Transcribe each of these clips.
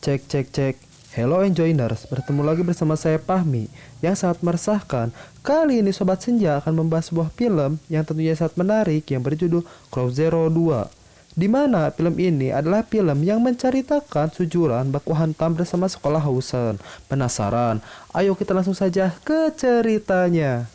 Cek cek cek. Hello Enjoiners, bertemu lagi bersama saya Fahmi yang sangat meresahkan. Kali ini Sobat Senja akan membahas sebuah film yang tentunya sangat menarik yang berjudul Crow Zero 2. Di mana film ini adalah film yang menceritakan sujuran baku hantam bersama sekolah Hausen. Penasaran? Ayo kita langsung saja ke ceritanya.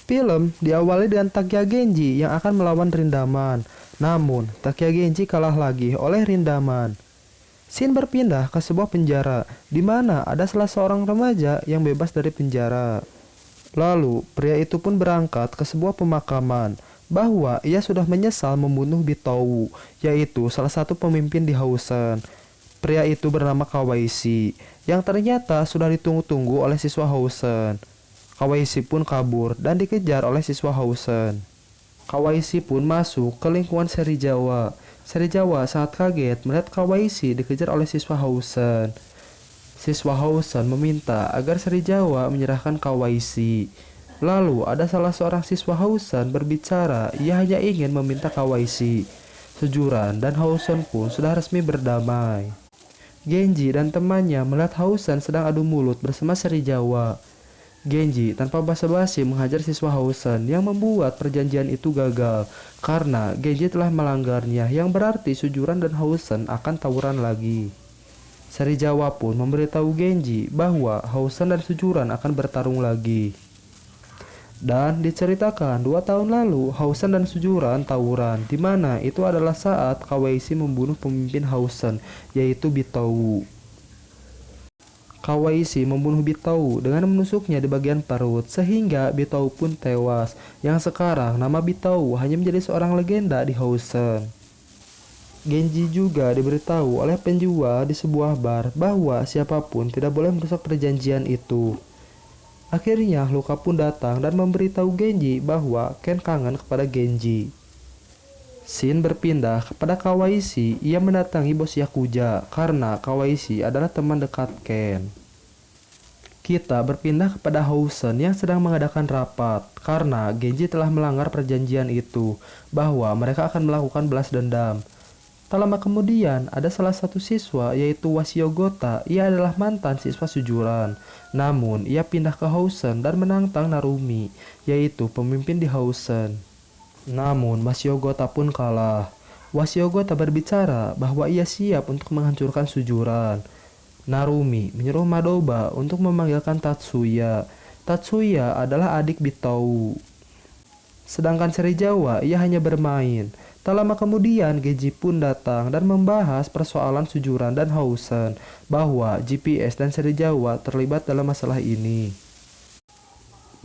Film diawali dengan Takya Genji yang akan melawan Rindaman. Namun, Takya Genji kalah lagi oleh Rindaman. Scene berpindah ke sebuah penjara, di mana ada salah seorang remaja yang bebas dari penjara. Lalu, pria itu pun berangkat ke sebuah pemakaman, bahwa ia sudah menyesal membunuh Bitowu, yaitu salah satu pemimpin di Hausen. Pria itu bernama Kawaishi, yang ternyata sudah ditunggu-tunggu oleh siswa Hausen. Kawaishi pun kabur dan dikejar oleh siswa Hausen. Kawaishi pun masuk ke lingkungan Serizawa. Serizawa sangat kaget melihat Kawaishi dikejar oleh siswa Hausen. Siswa Hausen meminta agar Serizawa menyerahkan Kawaishi. Lalu ada salah seorang siswa Hausen berbicara, ia hanya ingin meminta Kawaishi. Sujuran dan Hausen pun sudah resmi berdamai. Genji dan temannya melihat Hausen sedang adu mulut bersama Serizawa. Genji tanpa basa-basi menghajar siswa Hausen yang membuat perjanjian itu gagal karena Genji telah melanggarnya, yang berarti Sujuran dan Hausen akan tawuran lagi. Serizawa pun memberitahu Genji bahwa Hausen dan Sujuran akan bertarung lagi. Dan diceritakan 2 tahun lalu Hausen dan Sujuran tawuran, di mana itu adalah saat Kawaishi membunuh pemimpin Hausen yaitu Bitowu. Kawaishi membunuh Bitowu dengan menusuknya di bagian perut sehingga Bitowu pun tewas, yang sekarang nama Bitowu hanya menjadi seorang legenda di Hausen. Genji juga diberitahu oleh penjual di sebuah bar bahwa siapapun tidak boleh merusak perjanjian itu. Akhirnya Luka pun datang dan memberitahu Genji bahwa Ken kangen kepada Genji. Scene berpindah kepada Kawaishi, ia mendatangi bos Yakuza karena Kawaishi adalah teman dekat Ken. Kita berpindah kepada Hausen yang sedang mengadakan rapat karena Genji telah melanggar perjanjian itu bahwa mereka akan melakukan balas dendam. Tak lama kemudian ada salah satu siswa yaitu Wasiogota, ia adalah mantan siswa Sujuran. Namun ia pindah ke Hausen dan menantang Narumi, yaitu pemimpin di Hausen. Namun Wasiogota pun kalah. Wasiogota berbicara bahwa ia siap untuk menghancurkan Sujuran. Narumi menyuruh Madoba untuk memanggilkan Tatsuya. Tatsuya adalah adik Bitowu. Sedangkan Serizawa ia hanya bermain. Tak lama kemudian Genji pun datang dan membahas persoalan Sujuran dan Hausen, bahwa GPS dan Serizawa terlibat dalam masalah ini.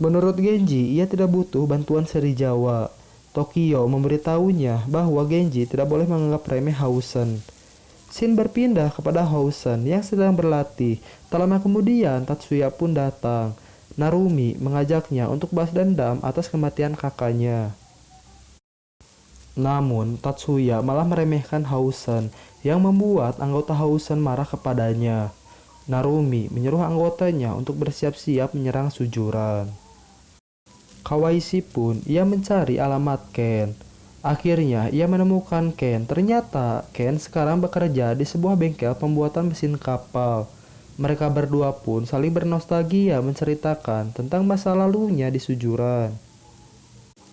Menurut Genji, ia tidak butuh bantuan Serizawa. Tokyo memberitahunya bahwa Genji tidak boleh menganggap remeh Hausen. Scene berpindah kepada Hausen yang sedang berlatih. Tak lama kemudian Tatsuya pun datang. Narumi mengajaknya untuk balas dendam atas kematian kakaknya. Namun Tatsuya malah meremehkan Hausen, yang membuat anggota Hausen marah kepadanya. Narumi menyuruh anggotanya untuk bersiap-siap menyerang Sujuran. Kawaishi pun ia mencari alamat Ken. Akhirnya ia menemukan Ken. Ternyata Ken sekarang bekerja di sebuah bengkel pembuatan mesin kapal. Mereka berdua pun saling bernostalgia menceritakan tentang masa lalunya di Sujuran.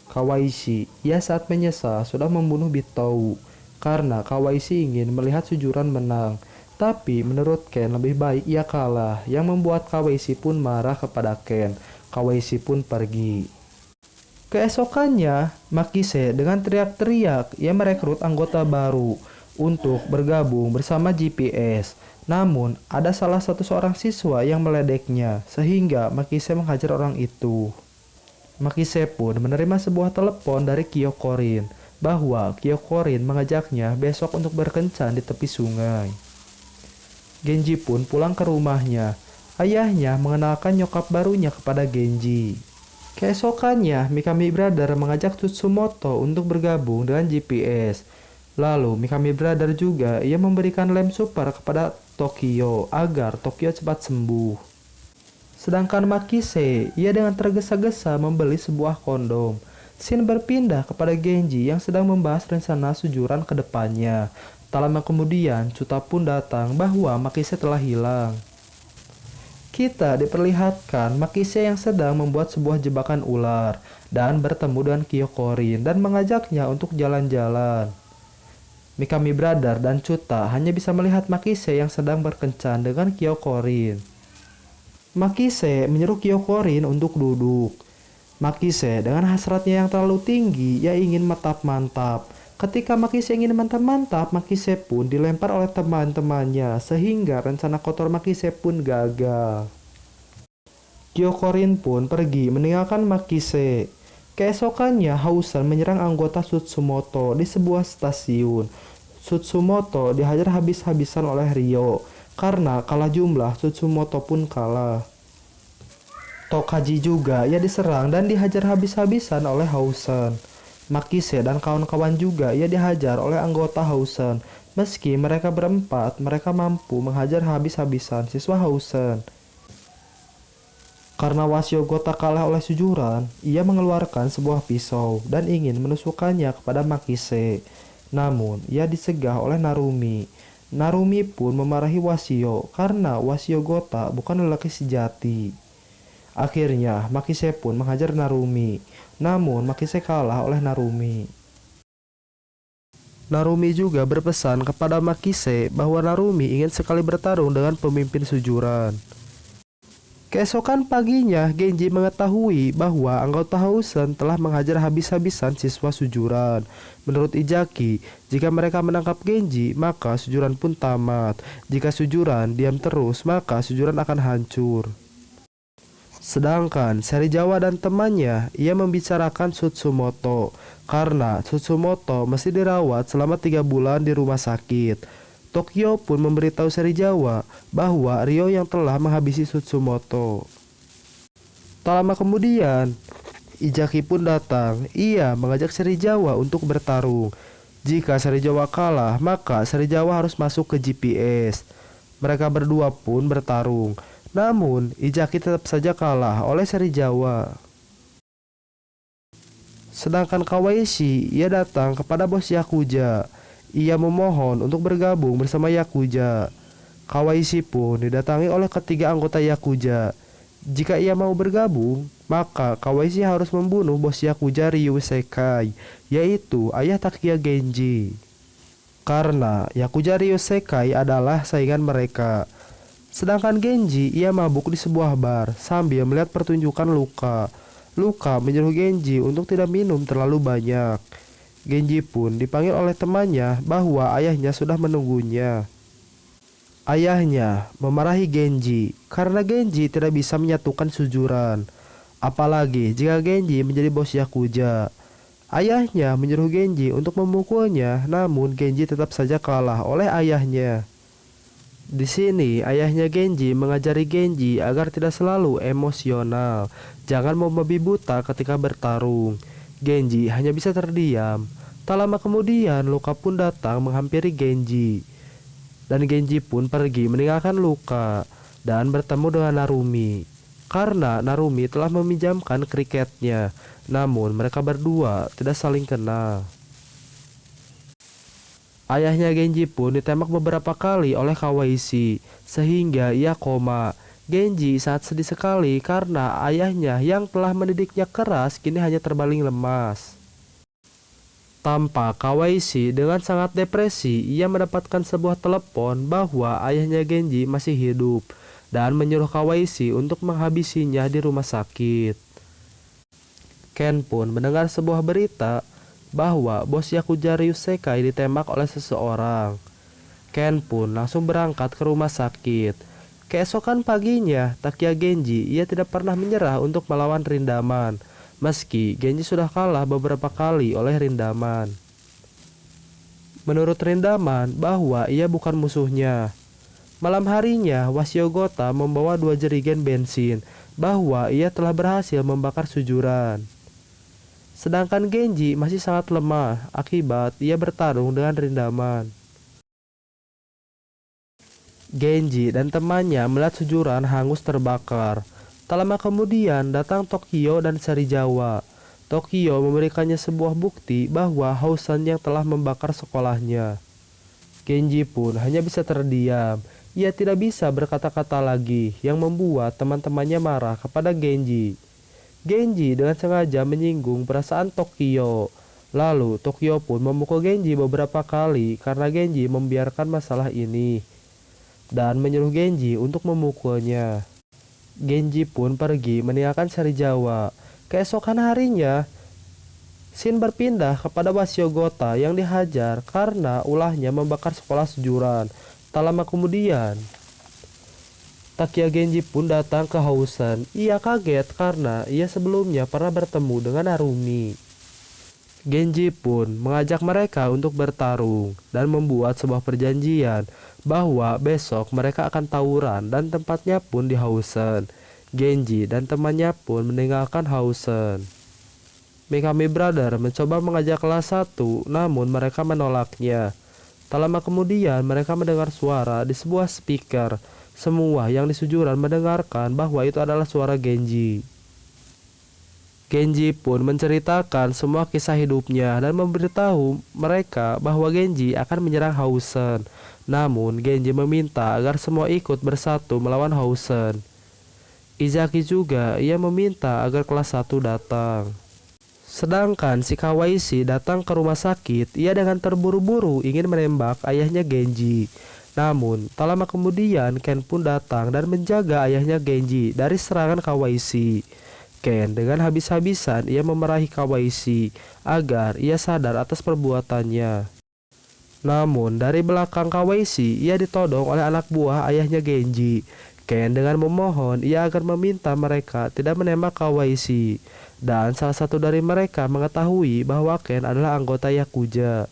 Kawaishi ia saat menyesal sudah membunuh Bitowu karena Kawaishi ingin melihat Sujuran menang. Tapi menurut Ken lebih baik ia kalah, yang membuat Kawaishi pun marah kepada Ken. Kawaishi pun pergi. Keesokannya, Makise dengan teriak-teriak ia merekrut anggota baru untuk bergabung bersama GPS. Namun, ada salah satu seorang siswa yang meledeknya sehingga Makise menghajar orang itu. Makise pun menerima sebuah telepon dari Kyokorin bahwa Kyokorin mengajaknya besok untuk berkencan di tepi sungai. Genji pun pulang ke rumahnya. Ayahnya mengenalkan nyokap barunya kepada Genji. Keesokannya, Mikami Brother mengajak Tsumoto untuk bergabung dengan GPS. Lalu Mikami Brother juga ia memberikan lem super kepada Tokyo agar Tokyo cepat sembuh. Sedangkan Makise, ia dengan tergesa-gesa membeli sebuah kondom. Scene berpindah kepada Genji yang sedang membahas rencana sujuran ke depannya. Tak lama kemudian, Chuta pun datang bahwa Makise telah hilang. Kita diperlihatkan Makise yang sedang membuat sebuah jebakan ular dan bertemu dengan Kyokorin dan mengajaknya untuk jalan-jalan. Mikami Brother dan Chuta hanya bisa melihat Makise yang sedang berkencan dengan Kyokorin. Makise menyuruh Kyokorin untuk duduk. Makise dengan hasratnya yang terlalu tinggi, ia ingin mantap-mantap. Ketika Makise ingin mantap-mantap, Makise pun dilempar oleh teman-temannya sehingga rencana kotor Makise pun gagal. Kyokorin pun pergi meninggalkan Makise. Keesokannya, Hausen menyerang anggota Sutsumoto di sebuah stasiun. Sutsumoto dihajar habis-habisan oleh Ryo. Karena kalah jumlah, Sutsumoto pun kalah. Tokaji juga ia diserang dan dihajar habis-habisan oleh Hausen. Makise dan kawan-kawan juga ia dihajar oleh anggota Hausen. Meski mereka berempat, mereka mampu menghajar habis-habisan siswa Hausen. Karena Washigota kalah oleh sujuran, ia mengeluarkan sebuah pisau dan ingin menusukkannya kepada Makise. Namun, ia disegah oleh Narumi. Narumi pun memarahi Washio karena Washigota bukan lelaki sejati. Akhirnya, Makise pun menghajar Narumi. Namun, Makise kalah oleh Narumi. Narumi juga berpesan kepada Makise bahwa Narumi ingin sekali bertarung dengan pemimpin sujuran. Keesokan paginya, Genji mengetahui bahwa anggota Hausen telah menghajar habis-habisan siswa sujuran. Menurut Izaki, jika mereka menangkap Genji, maka sujuran pun tamat. Jika sujuran diam terus, maka sujuran akan hancur. Sedangkan Serizawa dan temannya, ia membicarakan Sutsumoto. Karena Sutsumoto mesti dirawat selama 3 bulan di rumah sakit. Tokyo pun memberitahu Serizawa bahwa Ryo yang telah menghabisi Sutsumoto. Tak lama kemudian, Izaki pun datang. Ia mengajak Serizawa untuk bertarung. Jika Serizawa kalah, maka Serizawa harus masuk ke GPS. Mereka berdua pun bertarung. Namun, Izaki tetap saja kalah oleh Serizawa. Sedangkan Kawaishi, ia datang kepada bos Yakuza. Ia memohon untuk bergabung bersama Yakuza. Kawaishi pun didatangi oleh ketiga anggota Yakuza. Jika ia mau bergabung, maka Kawaishi harus membunuh bos Yakuza Ryu Sekai, yaitu ayah Takia Genji. Karena Yakuza Ryu Sekai adalah saingan mereka. Sedangkan Genji, ia mabuk di sebuah bar sambil melihat pertunjukan Luka. Luka menyuruh Genji untuk tidak minum terlalu banyak. Genji pun dipanggil oleh temannya bahwa ayahnya sudah menunggunya. Ayahnya memarahi Genji karena Genji tidak bisa menyatukan sujuran. Apalagi jika Genji menjadi bos Yakuza. Ayahnya menyuruh Genji untuk memukulnya, namun Genji tetap saja kalah oleh ayahnya. Di sini ayahnya Genji mengajari Genji agar tidak selalu emosional. Jangan mau membabi buta ketika bertarung. Genji hanya bisa terdiam. Tak lama kemudian Luka pun datang menghampiri Genji. Dan Genji pun pergi meninggalkan Luka dan bertemu dengan Narumi. Karena Narumi telah meminjamkan kriketnya. Namun mereka berdua tidak saling kenal. Ayahnya Genji pun ditembak beberapa kali oleh Kawaishi sehingga ia koma. Genji sangat sedih sekali karena ayahnya yang telah mendidiknya keras kini hanya terbaling lemas. Tampak Kawaishi dengan sangat depresi, ia mendapatkan sebuah telepon bahwa ayahnya Genji masih hidup dan menyuruh Kawaishi untuk menghabisinya di rumah sakit. Ken pun mendengar sebuah berita bahwa bos Yakuza Ryu Sekai ditembak oleh seseorang. Ken pun langsung berangkat ke rumah sakit. Keesokan paginya, Takia Genji ia tidak pernah menyerah untuk melawan Rindaman. Meski Genji sudah kalah beberapa kali oleh Rindaman. Menurut Rindaman bahwa ia bukan musuhnya. Malam harinya, Washigota membawa 2 jerigen bensin bahwa ia telah berhasil membakar sujuran. Sedangkan Genji masih sangat lemah akibat ia bertarung dengan Rindaman. Genji dan temannya melihat Sujuran hangus terbakar. Tak lama kemudian datang Tokyo dan Serizawa. Tokyo memberikannya sebuah bukti bahwa Hausen yang telah membakar sekolahnya. Genji pun hanya bisa terdiam. Ia tidak bisa berkata-kata lagi, yang membuat teman-temannya marah kepada Genji. Genji dengan sengaja menyinggung perasaan Tokyo. Lalu Tokyo pun memukul Genji beberapa kali karena Genji membiarkan masalah ini dan menyuruh Genji untuk memukulnya. Genji pun pergi meninggalkan Serizawa. Keesokan harinya, Shin berpindah kepada Washigota yang dihajar karena ulahnya membakar sekolah Sujuran. Tak lama kemudian, Takia Genji pun datang ke Hausen. Ia kaget karena ia sebelumnya pernah bertemu dengan Narumi. Genji pun mengajak mereka untuk bertarung dan membuat sebuah perjanjian bahwa besok mereka akan tawuran dan tempatnya pun di Hausen. Genji dan temannya pun meninggalkan Hausen. Mikami Brother mencoba mengajak kelas 1 namun mereka menolaknya. Tak lama kemudian mereka mendengar suara di sebuah speaker. Semua yang di Sujuran mendengarkan bahwa itu adalah suara Genji. Genji pun menceritakan semua kisah hidupnya dan memberitahu mereka bahwa Genji akan menyerang Hausen. Namun Genji meminta agar semua ikut bersatu melawan Hausen. Izaki juga ia meminta agar kelas 1 datang. Sedangkan si Kawaishi datang ke rumah sakit, ia dengan terburu-buru ingin menembak ayahnya Genji. Namun tak lama kemudian Ken pun datang dan menjaga ayahnya Genji dari serangan Kawaishi. Ken dengan habis-habisan ia memarahi Kawaishi agar ia sadar atas perbuatannya. Namun dari belakang Kawaishi ia ditodong oleh anak buah ayahnya Genji. Ken dengan memohon ia agar meminta mereka tidak menembak Kawaishi. Dan salah satu dari mereka mengetahui bahwa Ken adalah anggota Yakuza.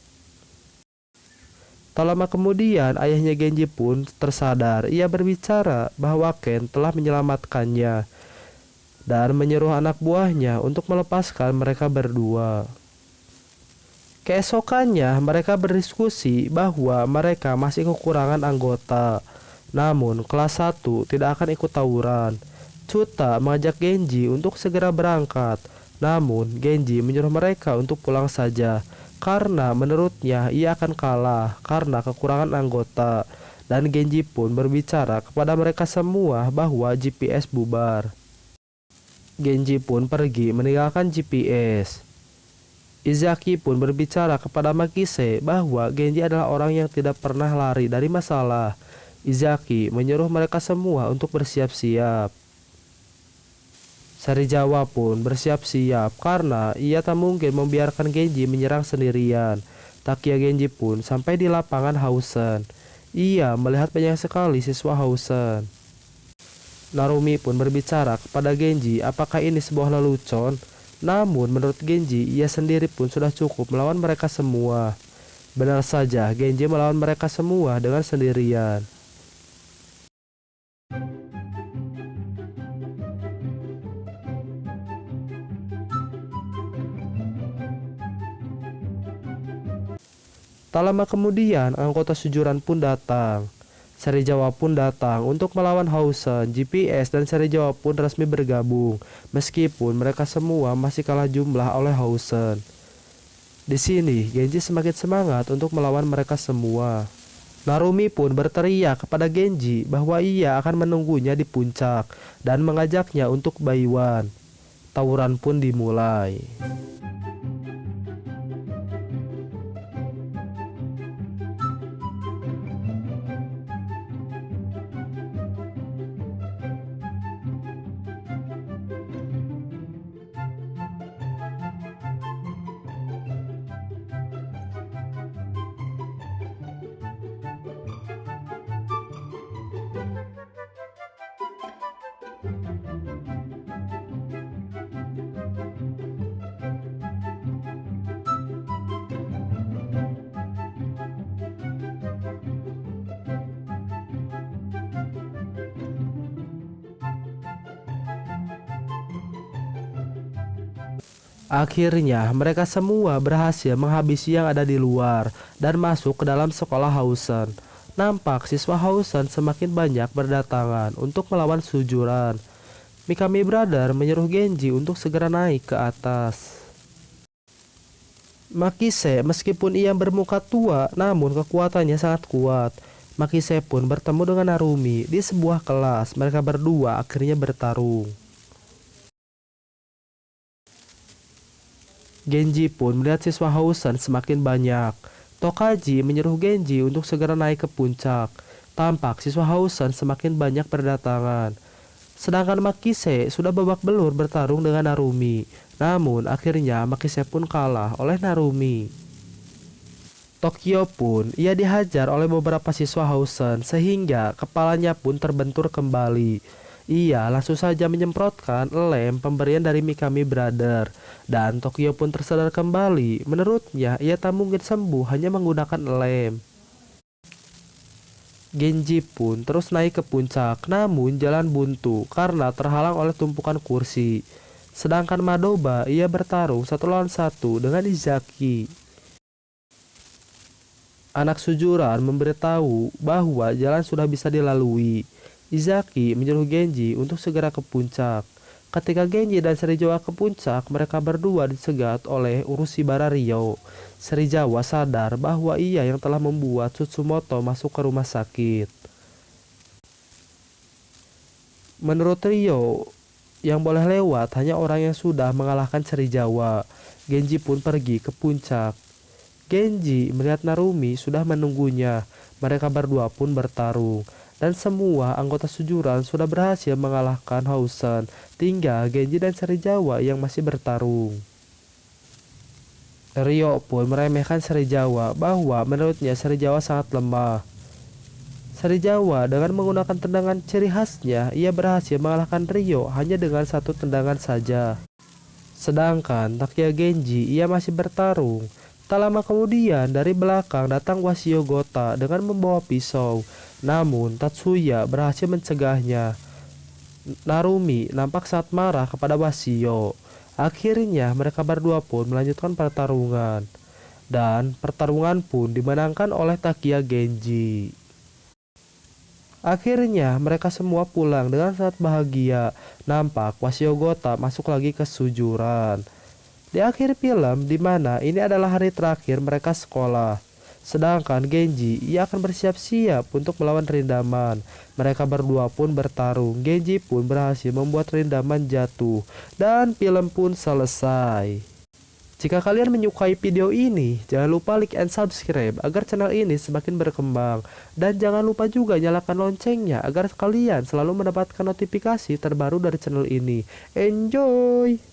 Tak lama kemudian ayahnya Genji pun tersadar. Ia berbicara bahwa Ken telah menyelamatkannya dan menyuruh anak buahnya untuk melepaskan mereka berdua. Keesokannya mereka berdiskusi bahwa mereka masih kekurangan anggota. Namun kelas 1 tidak akan ikut tawuran. Chuta mengajak Genji untuk segera berangkat. Namun Genji menyuruh mereka untuk pulang saja karena menurutnya ia akan kalah karena kekurangan anggota. Dan Genji pun berbicara kepada mereka semua bahwa GPS bubar. Genji pun pergi meninggalkan GPS. Izaki pun berbicara kepada Makise bahwa Genji adalah orang yang tidak pernah lari dari masalah. Izaki menyuruh mereka semua untuk bersiap-siap. Serizawa pun bersiap-siap karena ia tak mungkin membiarkan Genji menyerang sendirian. Takia Genji pun sampai di lapangan Hausen. Ia melihat banyak sekali siswa Hausen. Narumi pun berbicara kepada Genji apakah ini sebuah lelucon. Namun menurut Genji ia sendiri pun sudah cukup melawan mereka semua. Benar saja Genji melawan mereka semua dengan sendirian. Tak lama kemudian anggota Sujuran pun datang. Serizawa pun datang untuk melawan Hausen. GPS dan Serizawa pun resmi bergabung, meskipun mereka semua masih kalah jumlah oleh Hausen. Di sini Genji semakin semangat untuk melawan mereka semua. Narumi pun berteriak kepada Genji bahwa ia akan menunggunya di puncak dan mengajaknya untuk Baiwan. Tawuran pun dimulai. Akhirnya, mereka semua berhasil menghabisi yang ada di luar dan masuk ke dalam sekolah Hausen. Nampak siswa Hausen semakin banyak berdatangan untuk melawan Sujuran. Mikami Brother menyuruh Genji untuk segera naik ke atas. Makise meskipun ia bermuka tua, namun kekuatannya sangat kuat. Makise pun bertemu dengan Narumi di sebuah kelas. Mereka berdua akhirnya bertarung. Genji pun melihat siswa Hausen semakin banyak. Tokaji menyuruh Genji untuk segera naik ke puncak. Tampak siswa Hausen semakin banyak berdatangan. Sedangkan Makise sudah babak belur bertarung dengan Narumi. Namun akhirnya Makise pun kalah oleh Narumi. Tokyo pun ia dihajar oleh beberapa siswa Hausen sehingga kepalanya pun terbentur kembali. Ia langsung saja menyemprotkan lem pemberian dari Mikami Brother dan Tokyo pun tersadar kembali. Menurutnya ia tak mungkin sembuh hanya menggunakan lem. Genji pun terus naik ke puncak, namun jalan buntu karena terhalang oleh tumpukan kursi. Sedangkan Madoba ia bertarung 1 lawan 1 dengan Izaki. Anak Sujuran memberitahu bahwa jalan sudah bisa dilalui. Izaki menyuruh Genji untuk segera ke puncak. Ketika Genji dan Serizawa ke puncak, mereka berdua dicegat oleh Urushibara Ryo. Serizawa sadar bahwa ia yang telah membuat Tsutsimoto masuk ke rumah sakit. Menurut Ryo, yang boleh lewat hanya orang yang sudah mengalahkan Serizawa. Genji pun pergi ke puncak. Genji melihat Narumi sudah menunggunya. Mereka berdua pun bertarung. Dan semua anggota Sujuran sudah berhasil mengalahkan Hausen. Tinggal Genji dan Serizawa yang masih bertarung. Ryo pun meremehkan Serizawa bahwa menurutnya Serizawa sangat lemah. Serizawa dengan menggunakan tendangan ciri khasnya, ia berhasil mengalahkan Ryo hanya dengan 1 tendangan saja. Sedangkan Takia Genji ia masih bertarung. Tak lama kemudian dari belakang datang Wasio Gota dengan membawa pisau. Namun Tatsuya berhasil mencegahnya. Narumi nampak sangat marah kepada Wasio. Akhirnya mereka berdua pun melanjutkan pertarungan. Dan pertarungan pun dimenangkan oleh Takia Genji. Akhirnya mereka semua pulang dengan sangat bahagia. Nampak Wasio Gota masuk lagi ke Sujuran. Di akhir film, di mana ini adalah hari terakhir mereka sekolah. Sedangkan Genji, ia akan bersiap-siap untuk melawan Rindaman. Mereka berdua pun bertarung. Genji pun berhasil membuat Rindaman jatuh. Dan film pun selesai. Jika kalian menyukai video ini, jangan lupa like and subscribe agar channel ini semakin berkembang. Dan jangan lupa juga nyalakan loncengnya agar kalian selalu mendapatkan notifikasi terbaru dari channel ini. Enjoy!